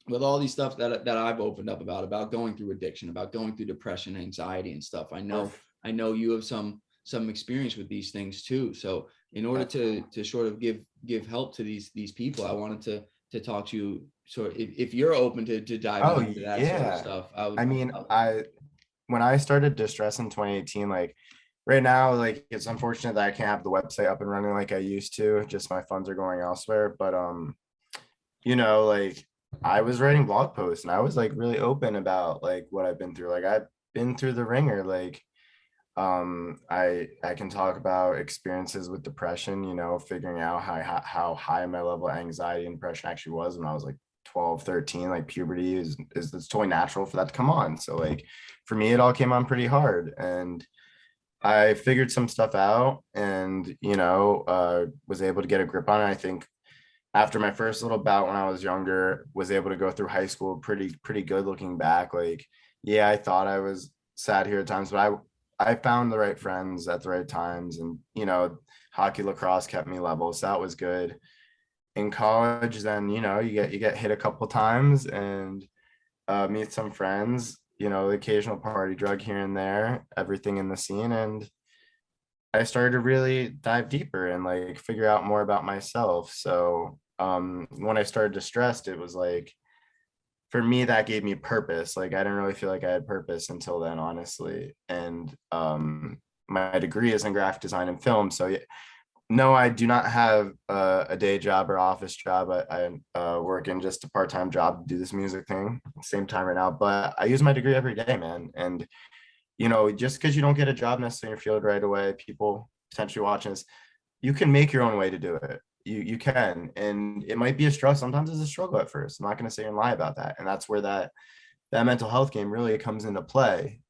with all these stuff that I've opened up about going through addiction, about going through depression, anxiety and stuff, I know you have some experience with these things too. So in order to sort of give help to these people, I wanted to talk to you. So if you're open to diving into that sort of stuff, when I started Distress in 2018, like right now, like it's unfortunate that I can't have the website up and running like I used to. Just my funds are going elsewhere. But you know, like I was writing blog posts and I was like really open about like what I've been through. Like I've been through the ringer. Like I can talk about experiences with depression, you know, figuring out how high my level of anxiety and depression actually was when I was like 12, 13. Like puberty is it's totally natural for that to come on. So like for me, it all came on pretty hard, and I figured some stuff out, and you know, was able to get a grip on it. I think after my first little bout when I was younger, was able to go through high school pretty good looking back. Like, yeah, I thought I was sad here at times, but I found the right friends at the right times, and you know, hockey, lacrosse kept me level, so that was good. In college, then you know, you get hit a couple times and meet some friends, you know, the occasional party drug here and there, everything in the scene, and I started to really dive deeper and like figure out more about myself. So when I started Distressed, it was like, for me, that gave me purpose. Like I didn't really feel like I had purpose until then, honestly. And my degree is in graphic design and film. So no, I do not have a day job or office job. I work in just a part-time job to do this music thing at the same time right now. But I use my degree every day, man. And you know, just because you don't get a job necessarily in your field right away, people potentially watching this, you can make your own way to do it. You can, and it might be a struggle. Sometimes it's a struggle at first. I'm not going to say and lie about that. And that's where that mental health game really comes into play.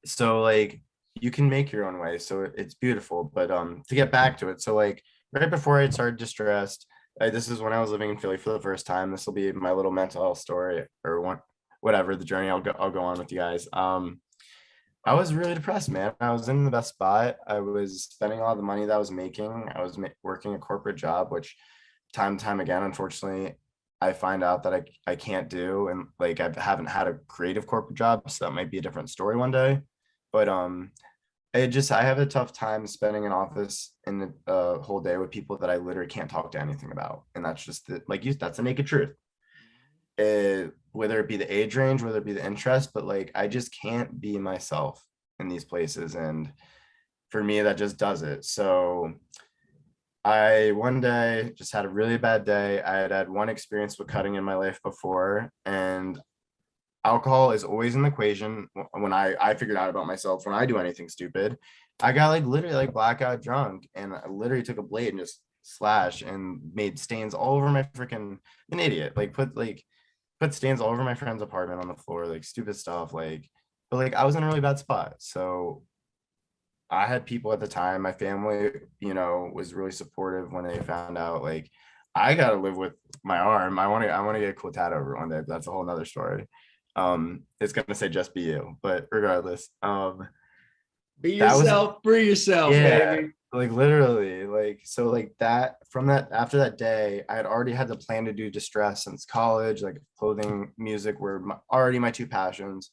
So like you can make your own way. So it's beautiful. But to get back to it, so like right before I started Distressed, this is when I was living in Philly for the first time. This will be my little mental health story, or whatever the journey I'll go on with you guys. I was really depressed, man. I was in the best spot. I was spending all the money that I was making. I was working a corporate job, which time and time again, unfortunately, I find out that I can't do. And like, I haven't had a creative corporate job, so that might be a different story one day. But I have a tough time spending in office in the whole day with people that I literally can't talk to anything about. And that's just that's the naked truth. Whether it be the age range, whether it be the interest, but like I just can't be myself in these places, and for me that just does it. So I one day just had a really bad day. I had one experience with cutting in my life before, and alcohol is always in the equation. When I figured out about myself, when I do anything stupid, I got like literally like blackout drunk, and I literally took a blade and just slashed and made stains all over my freaking, an idiot, put stains all over my friend's apartment on the floor, like stupid stuff, like, but like I was in a really bad spot. So I had people at the time, my family, was really supportive when they found out like I gotta live with my arm. I want to get a cool tattoo over one day. But that's a whole nother story. It's gonna say just be you, but regardless, Be that was, yourself, free yourself, yeah, baby. like literally, like so like that from that after that day, I had already had the plan to do distress since college, like clothing, music were already my two passions,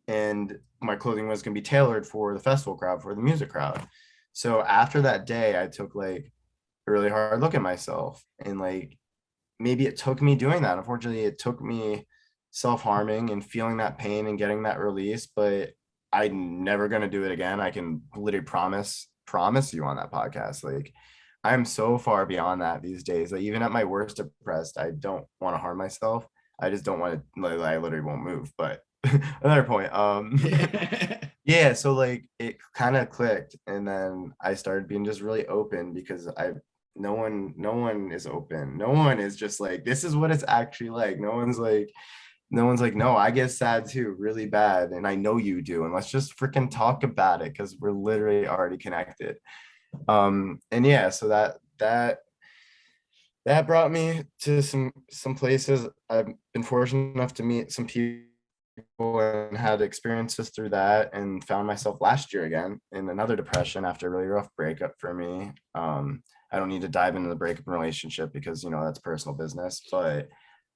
and my clothing was going to be tailored for the festival crowd, for the music crowd. So after that day, I took like a really hard look at myself, and like maybe it took me doing that. Unfortunately, it took me self-harming and feeling that pain and getting that release, but I'm never going to do it again. I can literally promise you on that podcast. Like I'm so far beyond that these days. Like even at my worst depressed, I don't want to harm myself. I just don't want to, like, I literally won't move. But another point. Yeah, so like it kind of clicked, and then I started being just really open because no one is open. No one is just like, this is what it's actually like. No one's like, no, I get sad too, really bad, and I know you do, and let's just freaking talk about it because we're literally already connected. And yeah, so that brought me to some places. I've been fortunate enough to meet some people and had experiences through that, and found myself last year again in another depression after a really rough breakup for me. I don't need to dive into the breakup relationship because that's personal business, but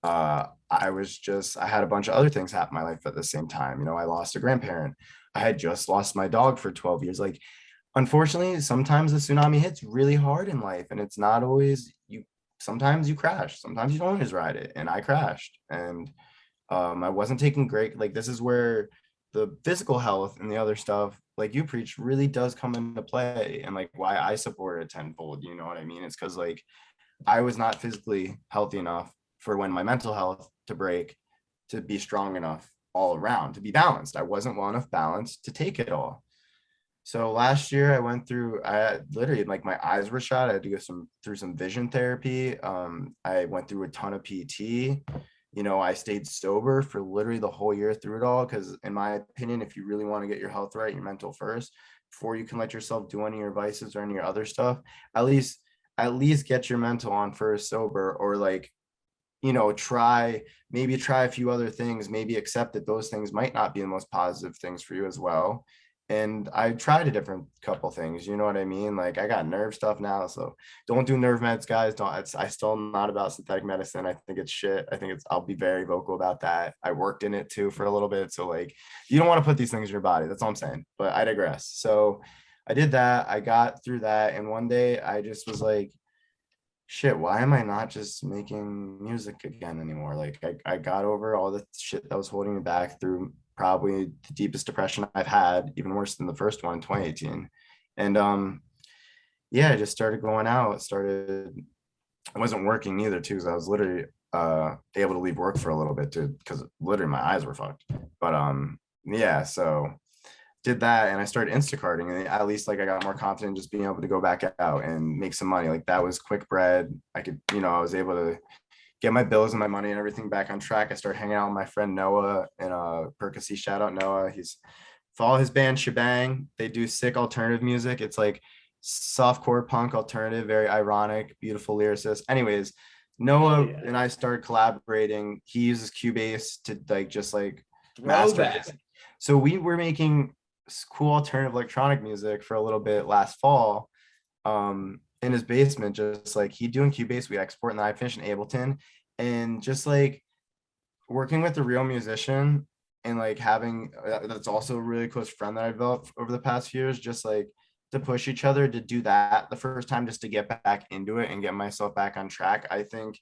I had a bunch of other things happen in my life at the same time. I lost a grandparent. I had just lost my dog for 12 years. Like, unfortunately, sometimes the tsunami hits really hard in life, and it's not always you. Sometimes you crash, sometimes you don't always ride it. And I crashed, and I wasn't taking great, like, this is where the physical health and the other stuff, like you preach, really does come into play, and like why I support it tenfold. You know what I mean? It's because like I was not physically healthy enough for when my mental health to break, to be strong enough all around, to be balanced. I wasn't well enough balanced to take it all. So last year I literally, like, my eyes were shot. I had to go through some vision therapy. I went through a ton of PT. I stayed sober for literally the whole year through it all. Cause in my opinion, if you really want to get your health right, your mental first, before you can let yourself do any of your vices or any of your other stuff, at least get your mental on first sober, or like, try a few other things, maybe accept that those things might not be the most positive things for you as well. And I tried a different couple things, you know what I mean? Like I got nerve stuff now, so don't do nerve meds, guys. Don't. I still not about synthetic medicine. I think it's shit. I'll be very vocal about that. I worked in it too for a little bit, so like you don't want to put these things in your body. That's all I'm saying. But I digress. So I did that. I got through that, and one day I just was like, shit, why am I not just making music again anymore? Like I got over all the shit that was holding me back through probably the deepest depression I've had, even worse than the first one in 2018. And yeah, I just started going out, I wasn't working either too, because I was literally able to leave work for a little bit too, because literally my eyes were fucked. But yeah, so did that, and I started Instacarting, and at least like I got more confident just being able to go back out and make some money. Like that was quick bread. I was able to get my bills and my money and everything back on track. I started hanging out with my friend Noah and Percy. Shout out Noah. He's follow his band Shebang. They do sick alternative music. It's like softcore punk alternative, very ironic, beautiful lyricist. Anyways, Noah and I started collaborating. He uses Cubase to like master his. So we were making cool alternative electronic music for a little bit last fall, in his basement, just like he'd do in Cubase. We export, and then I finished in Ableton, and just like working with a real musician, and like having that's also a really close friend that I developed over the past few years, just like to push each other to do that the first time, just to get back into it and get myself back on track. I think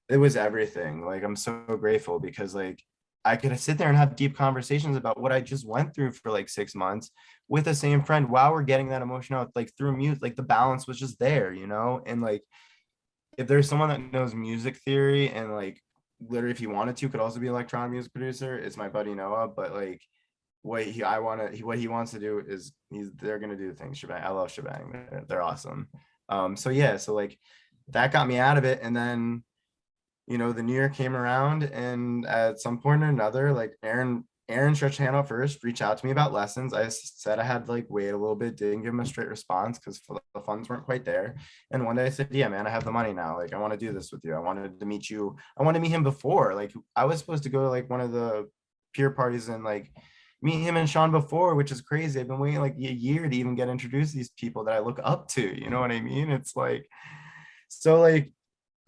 it was everything. Like I'm so grateful, because like I could sit there and have deep conversations about what I just went through for like 6 months with the same friend while we're getting that emotion out, like through mute. Like the balance was just there, and like if there's someone that knows music theory and like literally, if he wanted to, could also be an electronic music producer. It's my buddy Noah, but like what he wants to do is they're gonna do things. Shebang. I love Shebang. They're awesome. So yeah, so like that got me out of it, and then the new year came around, and at some point or another, like Aaron stretched hand out first, reached out to me about lessons. I said I had to like wait a little bit, didn't give him a straight response because the funds weren't quite there. And one day I said, yeah, man, I have the money now. Like, I want to do this with you. I wanted to meet you. I wanted to meet him before. Like, I was supposed to go to like one of the peer parties and like meet him and Sean before, which is crazy. I've been waiting like a year to even get introduced to these people that I look up to. You know what I mean? It's like, so like,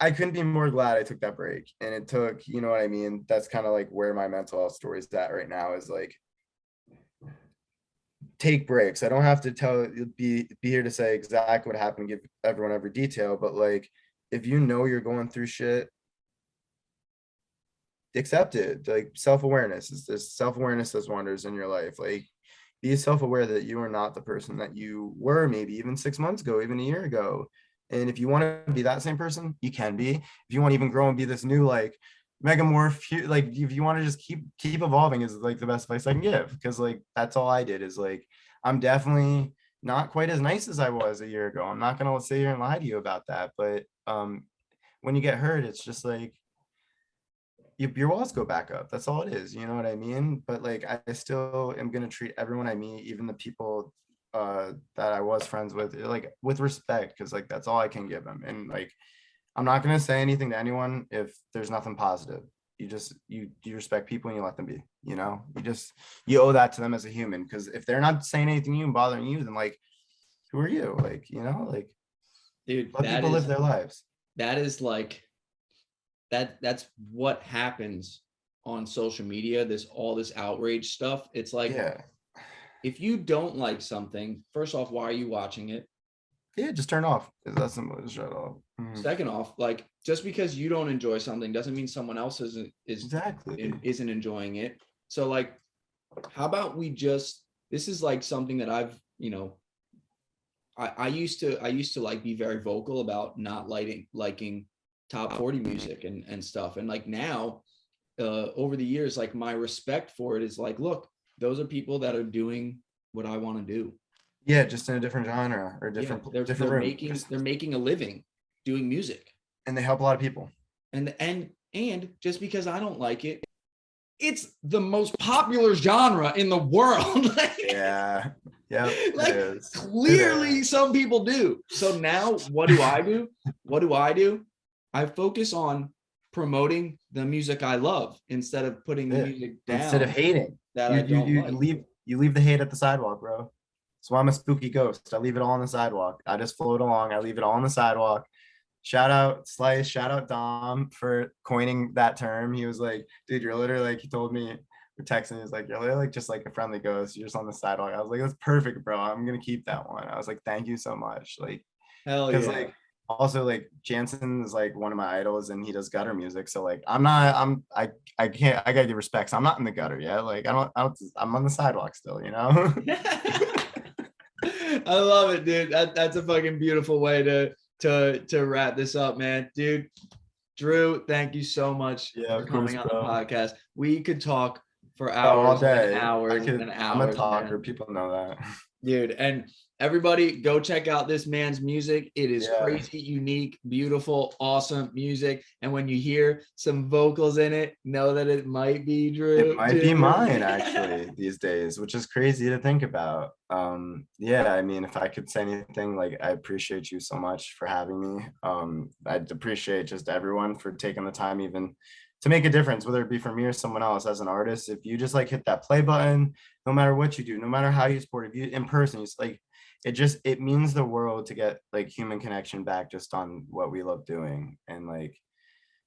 I couldn't be more glad I took that break. And it took, you know what I mean? That's kind of like where my mental health story is at right now, is like, take breaks. I don't have to be here to say exactly what happened, give everyone every detail, but like, if you know you're going through shit, accept it. Like, self-awareness is this, self-awareness does wonders in your life. Like, be self-aware that you are not the person that you were maybe even 6 months ago, even a year ago. And if you want to be that same person, you can be. If you want to even grow and be this new like megamorph, like if you want to just keep evolving, is like the best advice I can give. Because like that's all I did, is like, I'm definitely not quite as nice as I was a year ago. I'm not gonna sit here and lie to you about that. But when you get hurt, it's just like your walls go back up. That's all it is. You know what I mean? But like, I still am gonna treat everyone I meet, even the people that I was friends with, like with respect, because like that's all I can give them. And like, I'm not gonna say anything to anyone if there's nothing positive. You respect people and you let them be. You owe that to them as a human, because if they're not saying anything to you and bothering you, then like, who are you? Like, like, Dude, let people live their lives. That is like that's what happens on social media, all this outrage stuff. It's like, yeah, if you don't like something, first off, why are you watching it? Yeah, just turn off. That's simple. Just shut off. Second off, like, just because you don't enjoy something doesn't mean someone else isn't enjoying it. So like, how about this is like something that I've, I used to like be very vocal about not liking top 40 music and stuff. And like now, over the years, like my respect for it is like, look, those are people that are doing what I want to do. Yeah, just in a different genre or different they're making a living doing music, and they help a lot of people. And just because I don't like it, it's the most popular genre in the world. Yeah. Like, clearly some people do. So now what do I do? I focus on promoting the music I love instead of putting the music down. Instead of hating. That I don't like. You leave the hate at the sidewalk, bro. So I'm a spooky ghost. I leave it all on the sidewalk. I just float along. I leave it all on the sidewalk. Shout out Slice, shout out Dom for coining that term. He was like, dude, you're literally like, he told me, we're texting, he's like, you're literally like just like a friendly ghost. You're just on the sidewalk. I was like, that's perfect, bro. I'm gonna keep that one. I was like, thank you so much. Like, hell yeah. Like, also like Jansen is like one of my idols and he does gutter music. So like, I gotta give respect. So I'm not in the gutter yet. Like, I'm on the sidewalk still, I love it, dude. That's a fucking beautiful way to wrap this up, man. Dude, Drew, thank you so much for coming on the podcast. We could talk for hours, all day. And hours and hours. I'm a talker. Man. People know that. Dude, and everybody go check out this man's music. It is crazy, unique, beautiful, awesome music. And when you hear some vocals in it, know that it might be Drew. It might be mine actually these days, which is crazy to think about. I mean, if I could say anything, like, I appreciate you so much for having me. I'd appreciate just everyone for taking the time even to make a difference, whether it be for me or someone else as an artist. If you just like hit that play button, no matter what you do, no matter how you support, if you in person, it's like, it means the world to get like human connection back just on what we love doing. And like,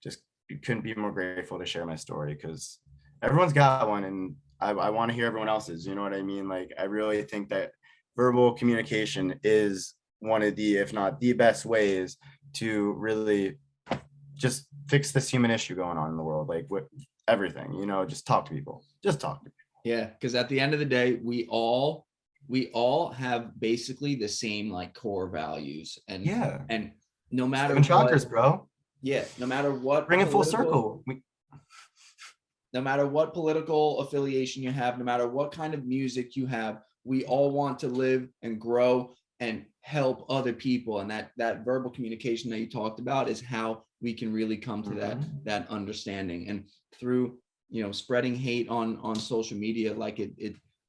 just couldn't be more grateful to share my story, because everyone's got one and I want to hear everyone else's, you know what I mean? Like, I really think that verbal communication is one of the, if not the best ways to really just fix this human issue going on in the world. Like, with everything, just talk to people. Yeah, because at the end of the day, we all have basically the same like core values, and no matter what, chakras, bro. Yeah, no matter what. Bring it full circle. no matter what political affiliation you have, no matter what kind of music you have, we all want to live and grow and help other people. And that verbal communication that you talked about is how we can really come to that understanding. And through, you know, spreading hate on social media, like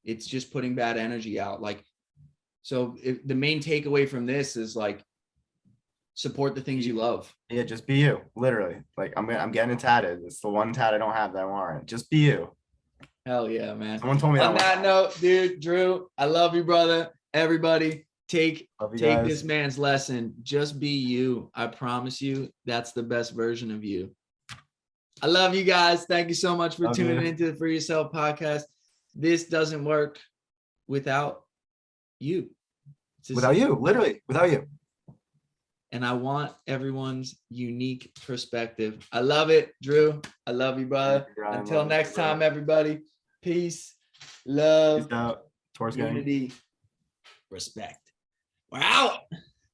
it's just putting bad energy out. Like, so the main takeaway from this is like, support the things you love. Yeah, just be you. Literally. Like I'm getting tatted. It's the one tat I don't have that I want. Just be you. Hell yeah, man. Someone told me that. On that note, dude, Drew, I love you, brother. Everybody, take this man's lesson. Just be you. I promise you, that's the best version of you. I love you guys. Thank you so much for tuning into the For Yourself podcast. This doesn't work without you. Without you, literally, without you. And I want everyone's unique perspective. I love it, Drew. I love you, brother. Until next time, everybody. Peace, love, unity, respect. We're out.